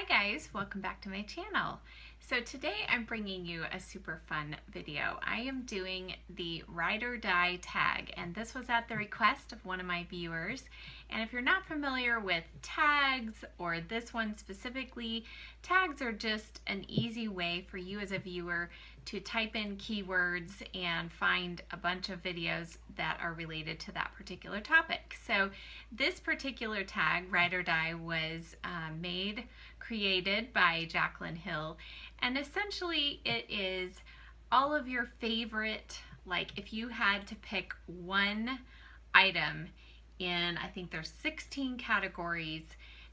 guys, welcome back to my channel. So today I'm bringing you a super fun video. I am doing the Ride or Die tag, and this was at the request of one of my viewers. And if you're not familiar with tags, or this one specifically, tags are just an easy way for you as a viewer to type in keywords and find a bunch of videos that are related to that particular topic. So this particular tag, Ride or Die, was created by Jaclyn Hill, and essentially it is all of your favorite, like if you had to pick one item in, I think there's 16 categories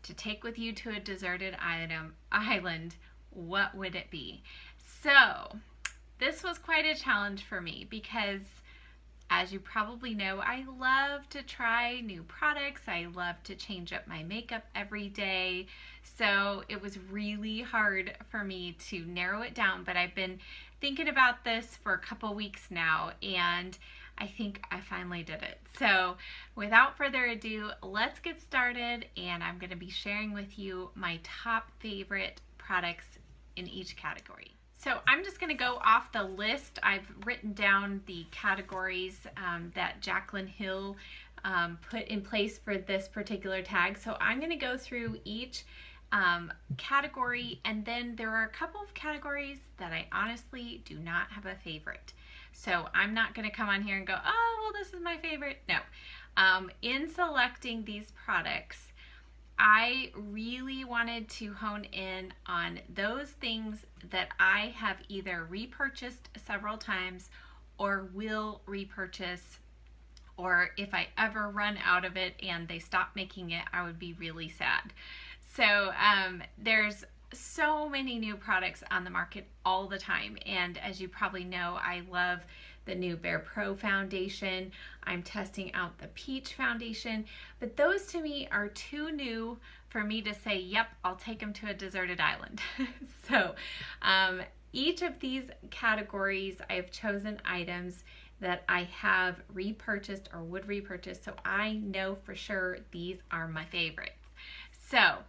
to take with you to a deserted island, what would it be? So this was quite a challenge for me because, as you probably know, I love to try new products. I love to change up my makeup every day. So it was really hard for me to narrow it down, but I've been thinking about this for a couple weeks now, and I think I finally did it. So without further ado, let's get started, and I'm going to be sharing with you my top favorite products in each category. So I'm just going to go off the list. I've written down the categories that Jaclyn Hill put in place for this particular tag. So I'm going to go through each category, and then there are a couple of categories that I honestly do not have a favorite. So I'm not going to come on here and go, oh, well, this is my favorite. No. In selecting these products, I really wanted to hone in on those things that I have either repurchased several times or will repurchase, or if I ever run out of it and they stop making it, I would be really sad. So there's so many new products on the market all the time, and as you probably know, I love the new Bare Pro foundation. I'm testing out the Peach foundation, but those to me are too new for me to say, yep, I'll take them to a deserted island. So each of these categories, I have chosen items that I have repurchased or would repurchase, so I know for sure these are my favorites. So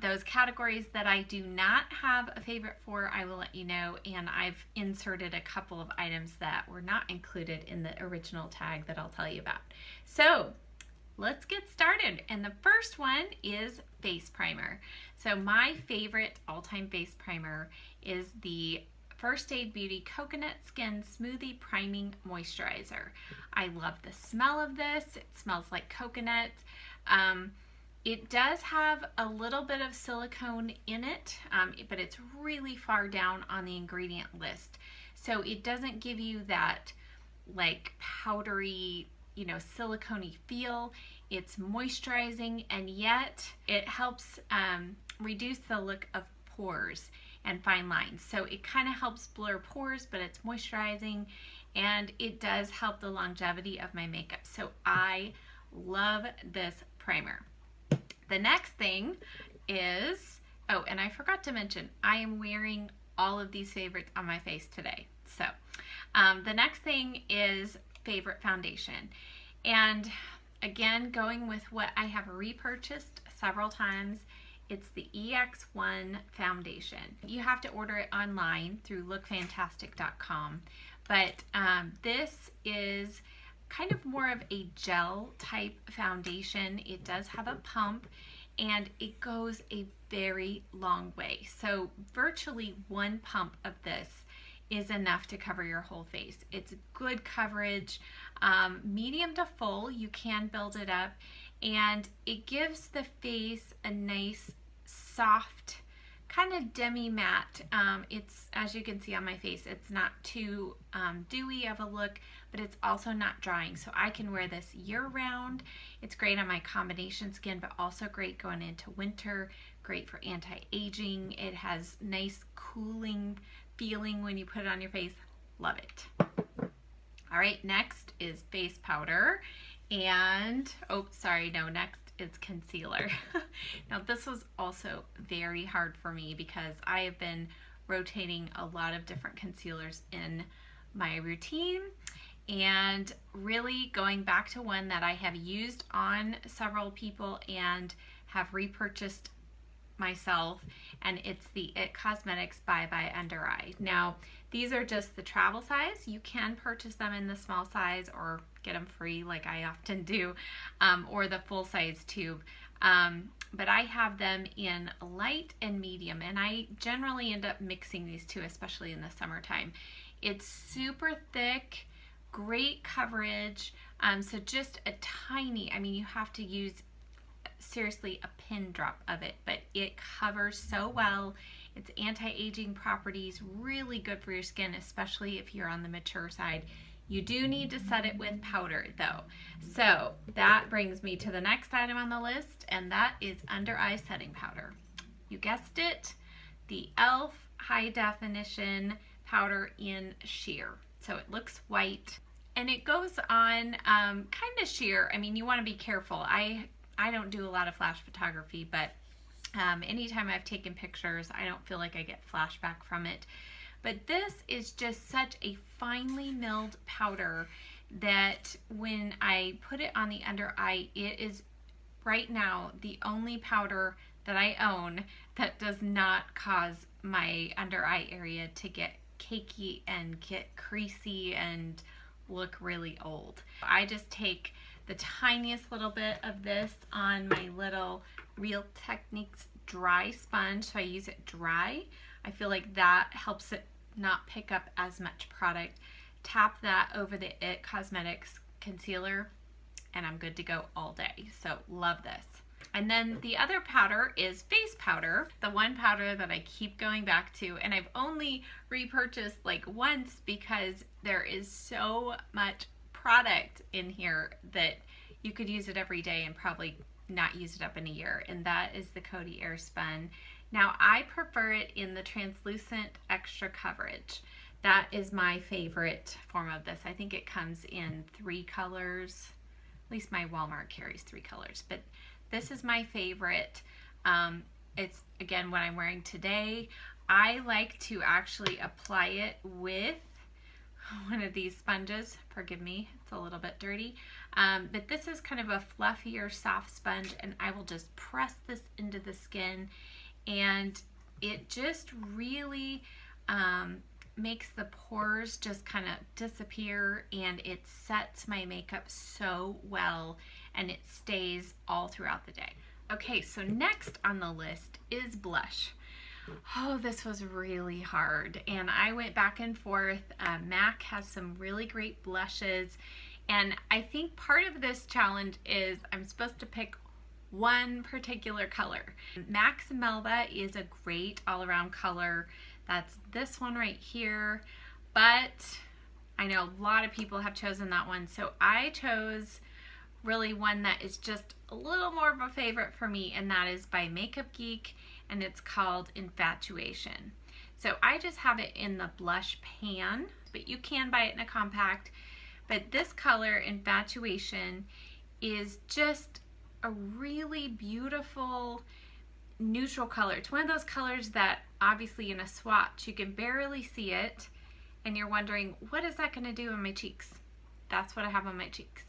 those categories that I do not have a favorite for, I will let you know, and I've inserted a couple of items that were not included in the original tag that I'll tell you about. So let's get started, and the first one is face primer. So my favorite all-time face primer is the First Aid Beauty Coconut Skin Smoothie Priming Moisturizer. I love the smell of this. It smells like coconut. It does have a little bit of silicone in it, but it's really far down on the ingredient list. So it doesn't give you that like powdery, silicone-y feel. It's moisturizing, and yet it helps reduce the look of pores and fine lines. So it kind of helps blur pores, but it's moisturizing, and it does help the longevity of my makeup. So I love this primer. The next thing is, oh, and I forgot to mention, I am wearing all of these favorites on my face today. So the next thing is favorite foundation. And again, going with what I have repurchased several times, it's the EX1 foundation. You have to order it online through lookfantastic.com, but this is kind of more of a gel type foundation. It does have a pump, and it goes a very long way. So virtually one pump of this is enough to cover your whole face. It's good coverage, medium to full. You can build it up, and it gives the face a nice soft kind of demi-matte. It's, as you can see on my face, it's not too dewy of a look, but it's also not drying. So I can wear this year-round. It's great on my combination skin, but also great going into winter, great for anti-aging. It has nice cooling feeling when you put it on your face. Love it. All right, next is face powder. And, oh, sorry, no, next is concealer. Now this was also very hard for me because I have been rotating a lot of different concealers in my routine, and really going back to one that I have used on several people and have repurchased myself, and it's the It Cosmetics Bye Bye Under Eye. Now, these are just the travel size. You can purchase them in the small size or get them free like I often do, or the full size tube. But I have them in light and medium, and I generally end up mixing these two, especially in the summertime. It's super thick, great coverage, so just a tiny, I mean, you have to use seriously a pin drop of it, but it covers so well. It's anti-aging properties, really good for your skin, especially if you're on the mature side. You do need to set it with powder though. So that brings me to the next item on the list, and that is under eye setting powder. You guessed it, the e.l.f. High Definition Powder in Sheer. So it looks white and it goes on kind of sheer. I mean, you want to be careful. I don't do a lot of flash photography, but anytime I've taken pictures, I don't feel like I get flashback from it. But this is just such a finely milled powder that when I put it on the under eye, it is right now the only powder that I own that does not cause my under eye area to get cakey and get creasy and look really old. I just take the tiniest little bit of this on my little Real Techniques dry sponge, so I use it dry. I feel like that helps it not pick up as much product. Tap that over the It Cosmetics concealer and I'm good to go all day. So love this. And then the other powder is face powder, the one powder that I keep going back to, and I've only repurchased like once because there is so much product in here that you could use it every day and probably not use it up in a year, and that is the Coty Airspun. Now I prefer it in the translucent extra coverage. That is my favorite form of this. I think it comes in 3 colors. At least my Walmart carries 3 colors, but this is my favorite. It's, again, what I'm wearing today. I like to actually apply it with one of these sponges. Forgive me, it's a little bit dirty. But this is kind of a fluffier, soft sponge, and I will just press this into the skin, and it just really makes the pores just kind of disappear, and it sets my makeup so well, and it stays all throughout the day. Okay, so next on the list is blush. Oh, this was really hard, and I went back and forth. MAC has some really great blushes, and I think part of this challenge is I'm supposed to pick one particular color. MAC's Melba is a great all-around color. That's this one right here, but I know a lot of people have chosen that one, so I chose really one that is just a little more of a favorite for me, and that is by Makeup Geek, and it's called Infatuation. So I just have it in the blush pan, but you can buy it in a compact. But this color, Infatuation, is just a really beautiful neutral color. It's one of those colors that obviously in a swatch you can barely see it, and you're wondering, what is that going to do on my cheeks? That's what I have on my cheeks.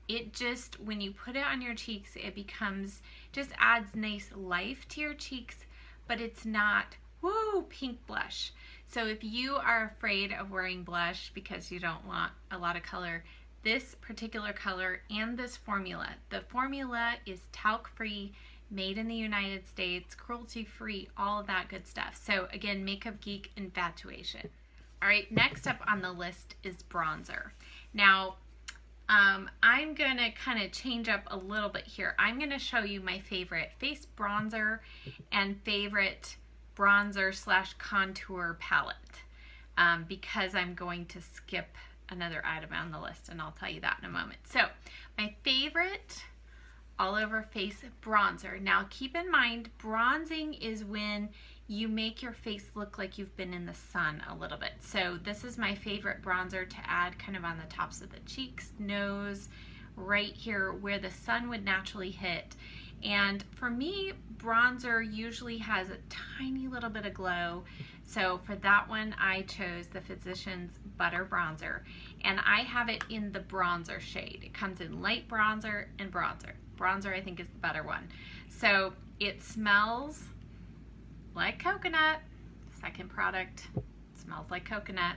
It just, when you put it on your cheeks, it becomes, just adds nice life to your cheeks, but it's not, woo, pink blush. So if you are afraid of wearing blush because you don't want a lot of color, this particular color and this formula, the formula is talc-free, made in the United States, cruelty-free, all of that good stuff. So again, Makeup Geek Infatuation. All right, next up on the list is bronzer. Now, I'm gonna kind of change up a little bit here. I'm gonna show you my favorite face bronzer and favorite bronzer / contour palette because I'm going to skip another item on the list, and I'll tell you that in a moment. So my favorite all over face bronzer. Now keep in mind, bronzing is when you make your face look like you've been in the sun a little bit. So this is my favorite bronzer to add kind of on the tops of the cheeks, nose, right here where the sun would naturally hit. And for me, bronzer usually has a tiny little bit of glow. So for that one, I chose the Physicians Butter Bronzer, and I have it in the bronzer shade. It comes in light bronzer and bronzer. Bronzer, I think, is the better one. So it smells like coconut. Second product, smells like coconut.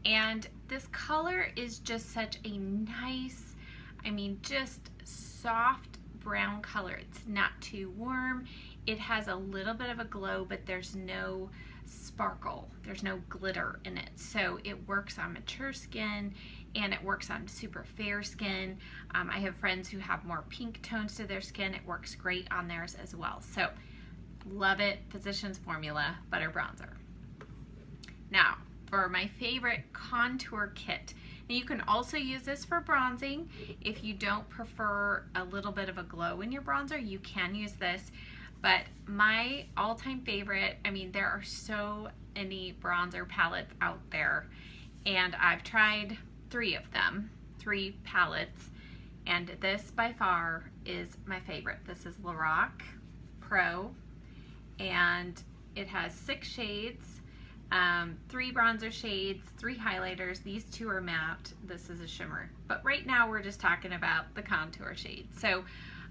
And this color is just such a nice, I mean, just soft brown color. It's not too warm. It has a little bit of a glow, but there's no sparkle. There's no glitter in it. So it works on mature skin and it works on super fair skin. I have friends who have more pink tones to their skin. It works great on theirs as well. So love it. Physicians Formula Butter Bronzer. Now, for my favorite contour kit. Now you can also use this for bronzing. If you don't prefer a little bit of a glow in your bronzer, you can use this. But my all-time favorite, I mean, there are so many bronzer palettes out there, and I've tried 3 of them, 3 palettes, and this by far is my favorite. This is LORAC Pro, and it has 6 shades. 3 bronzer shades, 3 highlighters. These 2 are matte. This is a shimmer. But right now we're just talking about the contour shade. So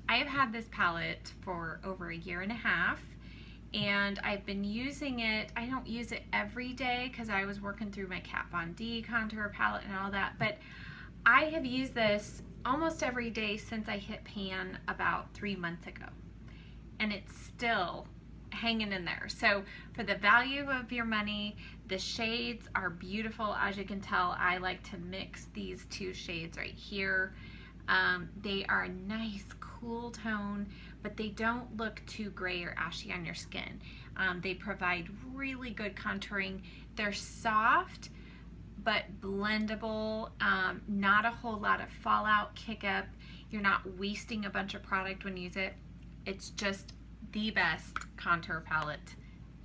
I have had this palette for over a year and a half, and I've been using it. I don't use it every day because I was working through my Kat Von D contour palette and all that, but I have used this almost every day since I hit pan about 3 months ago, and it's still hanging in there. So for the value of your money, the shades are beautiful. As you can tell, I like to mix these 2 shades right here. They are a nice cool tone, but they don't look too gray or ashy on your skin. They provide really good contouring. They're soft but blendable, not a whole lot of fallout, kick up. You're not wasting a bunch of product when you use it. It's just the best contour palette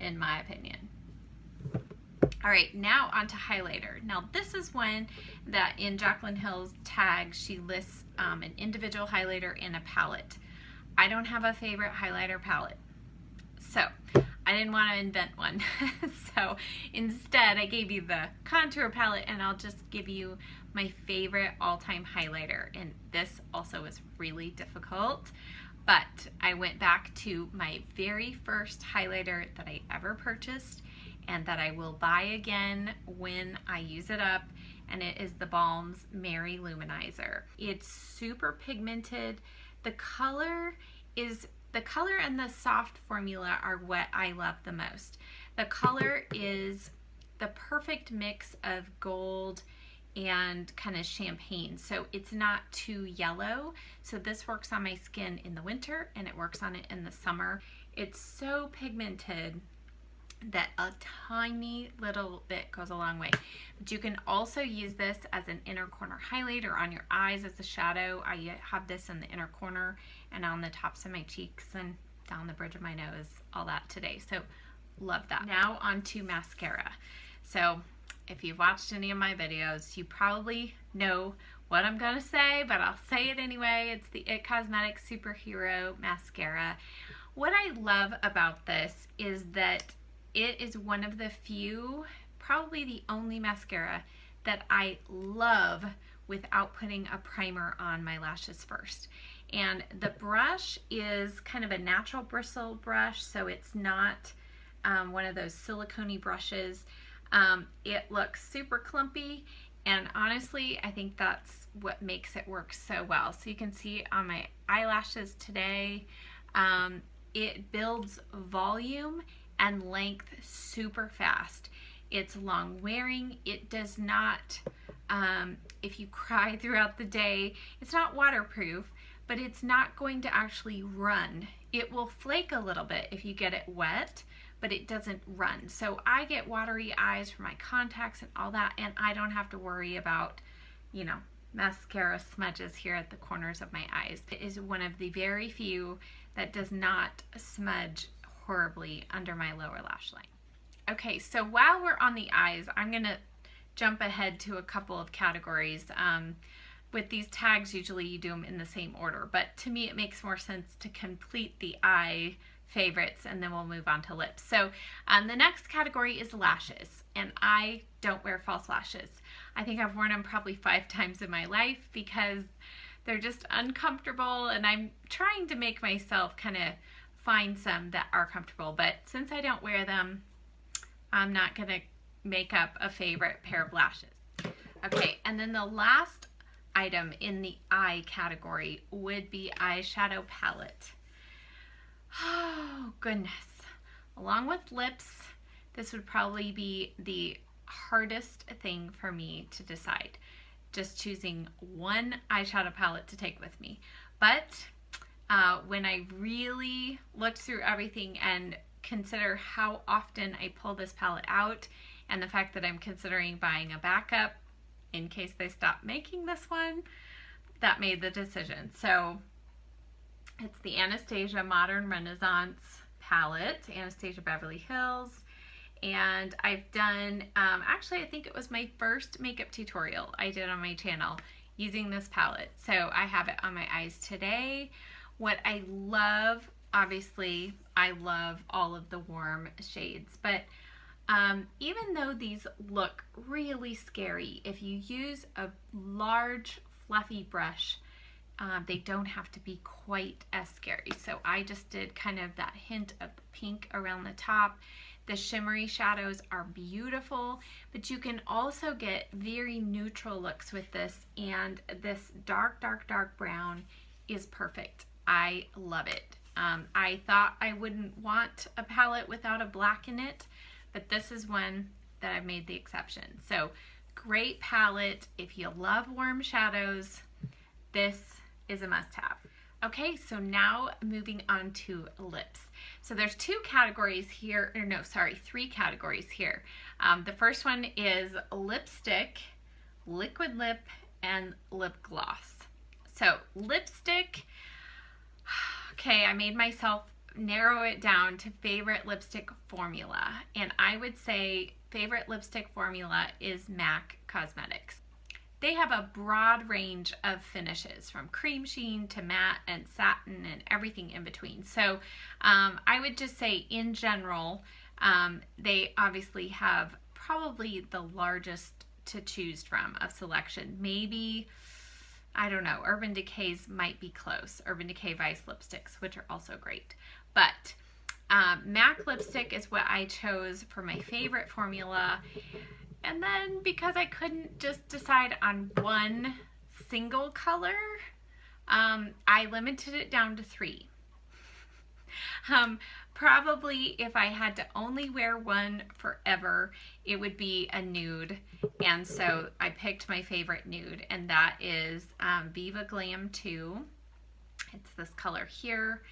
in my opinion. All right, now onto highlighter. Now this is one that in Jaclyn Hill's tag, she lists an individual highlighter and a palette. I don't have a favorite highlighter palette, so I didn't want to invent one. So instead I gave you the contour palette, and I'll just give you my favorite all-time highlighter. And this also is really difficult, but I went back to my very first highlighter that I ever purchased and that I will buy again when I use it up, and it is theBalm's Mary Lou Manizer. It's super pigmented. The color and the soft formula are what I love the most. The color is the perfect mix of gold and kind of champagne, so it's not too yellow. So this works on my skin in the winter and it works on it in the summer. It's so pigmented that a tiny little bit goes a long way. But you can also use this as an inner corner highlighter on your eyes as a shadow. I have this in the inner corner and on the tops of my cheeks and down the bridge of my nose, all that today. So love that. Now onto mascara. So if you've watched any of my videos, you probably know what I'm gonna say, but I'll say it anyway. It's the IT Cosmetics Superhero Mascara. What I love about this is that it is one of the few, probably the only mascara that I love without putting a primer on my lashes first. And the brush is kind of a natural bristle brush, so it's not one of those silicone-y brushes. It looks super clumpy, and honestly, I think that's what makes it work so well. So you can see on my eyelashes today, it builds volume and length super fast. It's long wearing. It does not, if you cry throughout the day, it's not waterproof, but it's not going to actually run. It will flake a little bit if you get it wet, but it doesn't run. So I get watery eyes from my contacts and all that, and I don't have to worry about, you know, mascara smudges here at the corners of my eyes. It is one of the very few that does not smudge horribly under my lower lash line. Okay, so while we're on the eyes, I'm gonna jump ahead to a couple of categories. With these tags, usually you do them in the same order, but to me it makes more sense to complete the eye favorites, and then we'll move on to lips. So the next category is lashes, and I don't wear false lashes. I think I've worn them probably 5 times in my life because they're just uncomfortable, and I'm trying to make myself kind of find some that are comfortable, but since I don't wear them, I'm not gonna make up a favorite pair of lashes. Okay, and then the last item in the eye category would be eyeshadow palette. Oh goodness. Along with lips, this would probably be the hardest thing for me to decide. Just choosing one eyeshadow palette to take with me. But when I really looked through everything and consider how often I pull this palette out, and the fact that I'm considering buying a backup in case they stop making this one, that made the decision. So it's the Anastasia Modern Renaissance palette, Anastasia Beverly Hills. And I've done, actually I think it was my first makeup tutorial I did on my channel using this palette. So I have it on my eyes today. What I love, obviously, I love all of the warm shades, but even though these look really scary, if you use a large fluffy brush, they don't have to be quite as scary. So I just did kind of that hint of the pink around the top. The shimmery shadows are beautiful, but you can also get very neutral looks with this, and this dark, dark, dark brown is perfect. I love it. I thought I wouldn't want a palette without a black in it, but this is one that I've made the exception. So great palette. If you love warm shadows, this is a must-have. Okay, so now moving on to lips. So there's three categories here. The first one is lipstick, liquid lip, and lip gloss. So lipstick, okay, I made myself narrow it down to favorite lipstick formula, and I would say favorite lipstick formula is MAC Cosmetics. They have a broad range of finishes, from cream sheen to matte and satin and everything in between. So I would just say in general, they obviously have probably the largest to choose from of selection. Maybe, I don't know, Urban Decay's might be close. Urban Decay Vice lipsticks, which are also great. But MAC lipstick is what I chose for my favorite formula. And then because I couldn't just decide on one single color, I limited it down to 3. Probably if I had to only wear one forever, it would be a nude. And so I picked my favorite nude, and that is Viva Glam 2. It's this color here.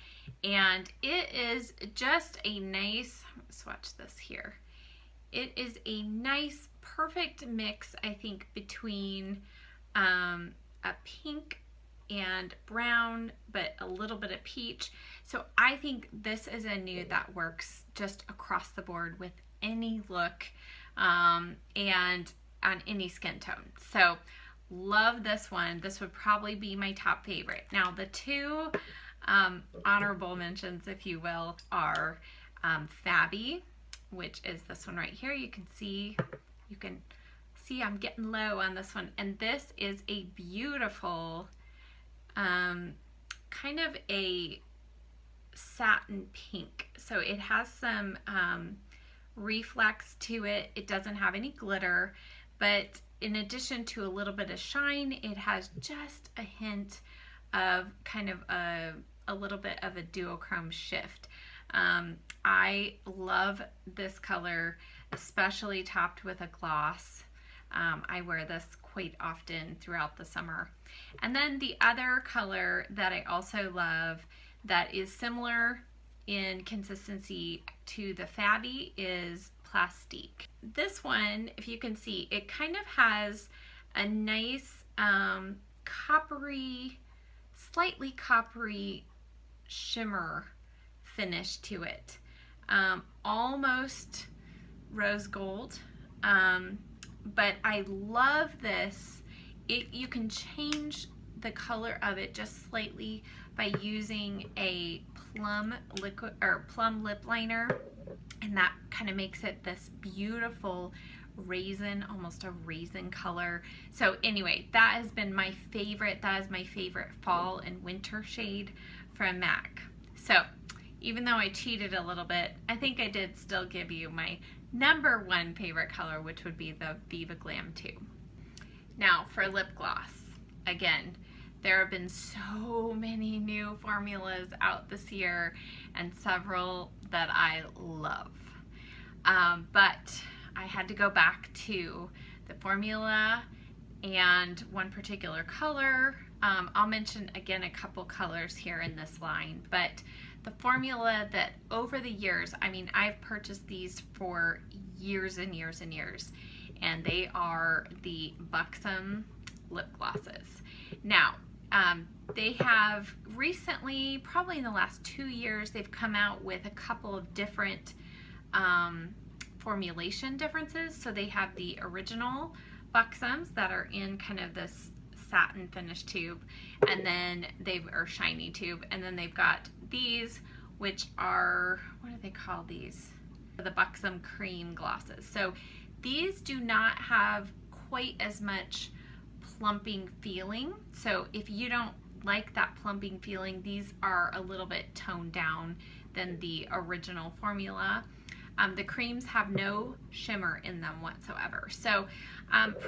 And it is just a nice, let's swatch this here. It is a nice, perfect mix, I think, between a pink and brown, but a little bit of peach. So I think this is a nude that works just across the board with any look and on any skin tone. So love this one. This would probably be my top favorite. Now the two honorable mentions, if you will, are Fabby, which is this one right here. You can see I'm getting low on this one, and this is a beautiful kind of a satin pink. So it has some reflex to it. It doesn't have any glitter, but in addition to a little bit of shine, it has just a hint of kind of a little bit of a duochrome shift. I love this color, especially topped with a gloss. I wear this quite often throughout the summer. And then the other color that I also love that is similar in consistency to the Fabby is Plastique. This one, if you can see, it kind of has a nice coppery, slightly coppery shimmer finish to it. Almost rose gold, but I love this. You can change the color of it just slightly by using a plum lip liner, and that kind of makes it this beautiful raisin, almost a raisin color. So anyway, that has been my favorite. That is my favorite fall and winter shade from MAC. So even though I cheated a little bit, I think I did still give you my #1 favorite color, which would be the Viva Glam 2. Now for lip gloss, again, there have been so many new formulas out this year and several that I love. But I had to go back to the formula and one particular color. I'll mention again a couple colors here in this line, but the formula that over the years, I mean, I've purchased these for years and years and years, and they are the BUXOM lip glosses. Now, they have recently, probably in the last 2 years, they've come out with a couple of different formulation differences. So they have the original BUXOMs that are in kind of this satin finish tube, and then or shiny tube, and then they've got these, which are, what do they call these? The BUXOM cream glosses. So these do not have quite as much plumping feeling. So if you don't like that plumping feeling, these are a little bit toned down than the original formula. The creams have no shimmer in them whatsoever. So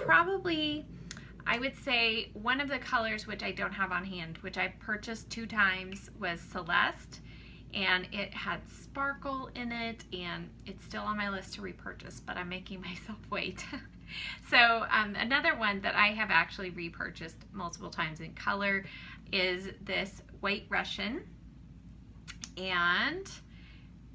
probably I would say one of the colors, which I don't have on hand, which I purchased 2 times, was Celeste, and it had sparkle in it, and it's still on my list to repurchase, but I'm making myself wait. So another one that I have actually repurchased multiple times in color is this White Russian, and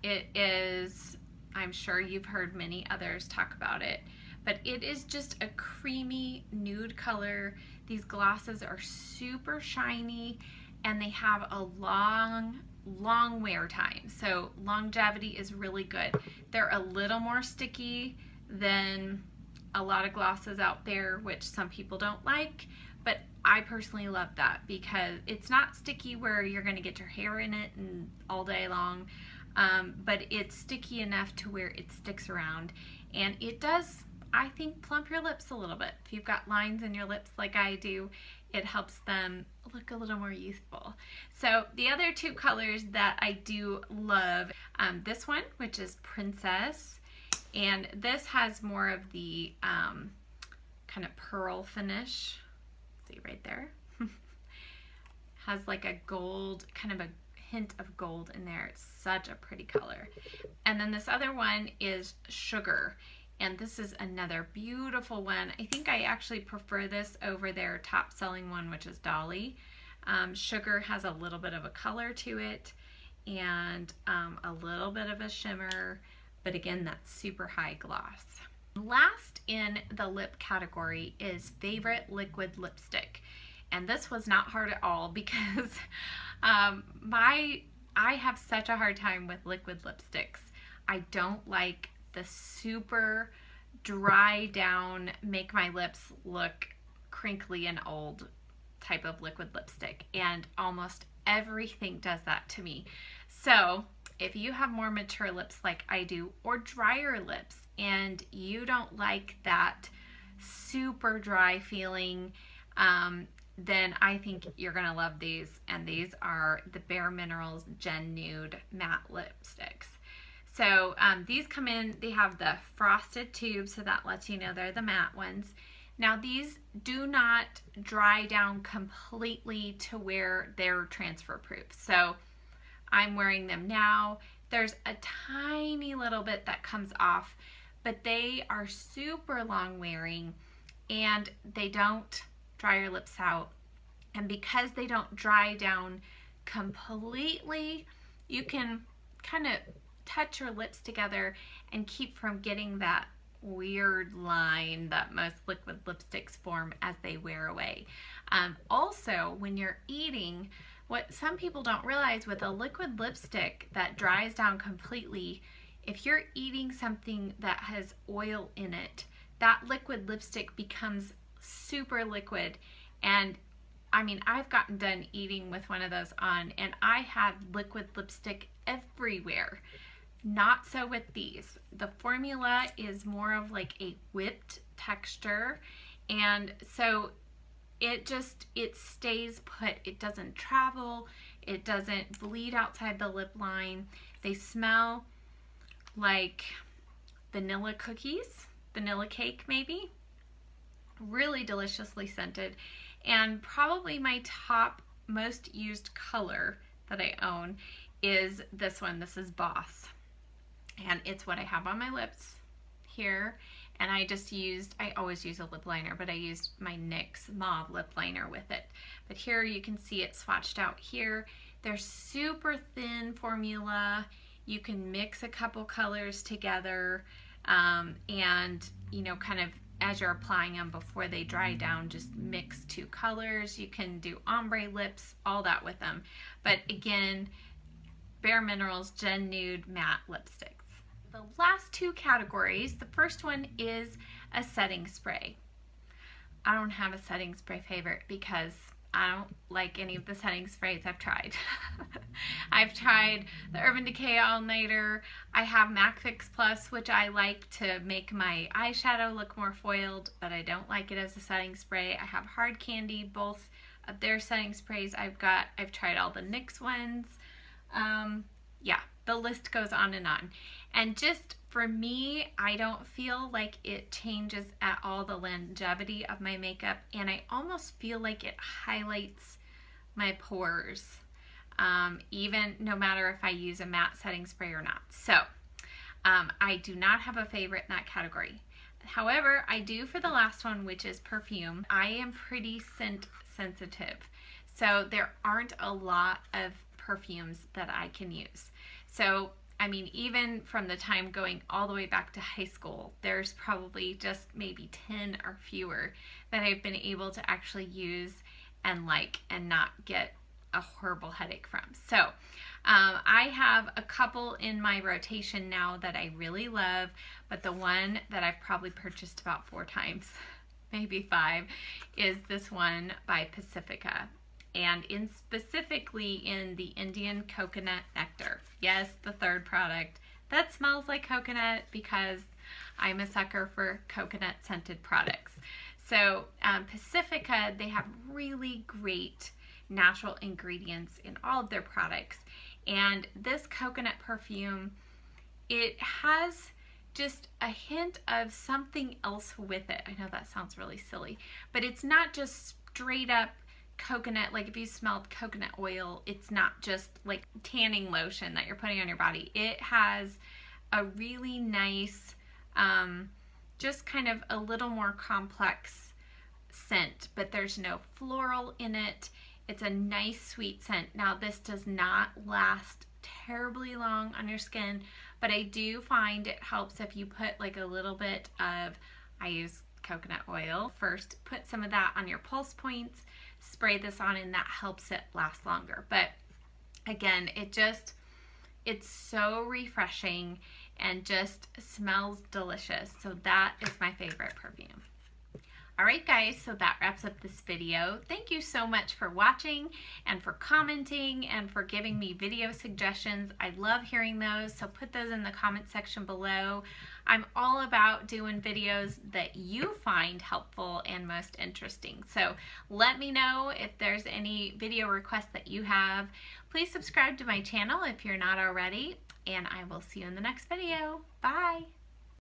it is, I'm sure you've heard many others talk about it, but it is just a creamy nude color. These glosses are super shiny, and they have a long wear time. So longevity is really good. They're a little more sticky than a lot of glosses out there, which some people don't like, but I personally love that because it's not sticky where you're going to get your hair in it and all day long, but it's sticky enough to where it sticks around, and it does, I think, plump your lips a little bit. If you've got lines in your lips like I do, it helps them look a little more youthful. So the other 2 colors that I do love, this one, which is Princess, and this has more of the kind of pearl finish. See right there? Has like a gold, kind of a hint of gold in there. It's such a pretty color. And then this other one is Sugar, and this is another beautiful one. I think I actually prefer this over their top selling one, which is Dolly. Sugar has a little bit of a color to it, and a little bit of a shimmer, but again, that's super high gloss. Last in the lip category is favorite liquid lipstick, and this was not hard at all because I have such a hard time with liquid lipsticks. I don't like the super dry down, make my lips look crinkly and old type of liquid lipstick, and almost everything does that to me. So if you have more mature lips like I do, or drier lips, and you don't like that super dry feeling, then I think you're gonna love these, and these are the bareMinerals Gen Nude Matte Lipsticks. So these come in, they have the frosted tube, so that lets you know they're the matte ones. Now these do not dry down completely to where they're transfer proof. So I'm wearing them now. There's a tiny little bit that comes off, but they are super long wearing, and they don't dry your lips out. And because they don't dry down completely, you can kind of touch your lips together and keep from getting that weird line that most liquid lipsticks form as they wear away. Also, when you're eating, what some people don't realize with a liquid lipstick that dries down completely, if you're eating something that has oil in it, that liquid lipstick becomes super liquid. And I mean, I've gotten done eating with one of those on, and I had liquid lipstick everywhere. Not so with these. The formula is more of like a whipped texture, and so it stays put. It doesn't travel. It doesn't bleed outside the lip line. They smell like vanilla cookies, vanilla cake maybe. Really deliciously scented. And probably my top most used color that I own is this one. This is Boss. And it's what I have on my lips here. And I always use a lip liner, but I used my NYX Mauve lip liner with it. But here you can see it swatched out here. They're super thin formula. You can mix a couple colors together, and you know, kind of as you're applying them before they dry down, just mix two colors. You can do ombre lips, all that with them. But again, bareMinerals Gen Nude Matte Lipsticks. The last two categories, the first one is a setting spray. I don't have a setting spray favorite because I don't like any of the setting sprays I've tried. I've tried the Urban Decay All Nighter. I have MAC Fix Plus, which I like to make my eyeshadow look more foiled, but I don't like it as a setting spray. I have Hard Candy, both of their setting sprays. I've tried all the NYX ones. Yeah, the list goes on. And just for me, I don't feel like it changes at all the longevity of my makeup, and I almost feel like it highlights my pores, even no matter if I use a matte setting spray or not. So I do not have a favorite in that category. However, I do for the last one, which is perfume. I am pretty scent sensitive, so there aren't a lot of perfumes that I can use. So I mean, even from the time going all the way back to high school, there's probably just maybe 10 or fewer that I've been able to actually use and like and not get a horrible headache from. So I have a couple in my rotation now that I really love, but the one that I've probably purchased about 4 times, maybe 5, is this one by Pacifica. And specifically in the Indian Coconut Nectar. Yes, the third product that smells like coconut, because I'm a sucker for coconut scented products. So Pacifica, they have really great natural ingredients in all of their products. And this coconut perfume, it has just a hint of something else with it. I know that sounds really silly, but it's not just straight up coconut. Like if you smelled coconut oil, it's not just like tanning lotion that you're putting on your body. It has a really nice, just kind of a little more complex scent, but there's no floral in it. It's a nice sweet scent. Now this does not last terribly long on your skin, but I do find it helps if you put like a little bit of, I use coconut oil first, put some of that on your pulse points, spray this on, and that helps it last longer. But again, it's so refreshing and just smells delicious. So that is my favorite perfume. Alright guys, so that wraps up this video. Thank you so much for watching and for commenting and for giving me video suggestions. I love hearing those, so put those in the comment section below. I'm all about doing videos that you find helpful and most interesting. So let me know if there's any video requests that you have. Please subscribe to my channel if you're not already, and I will see you in the next video. Bye!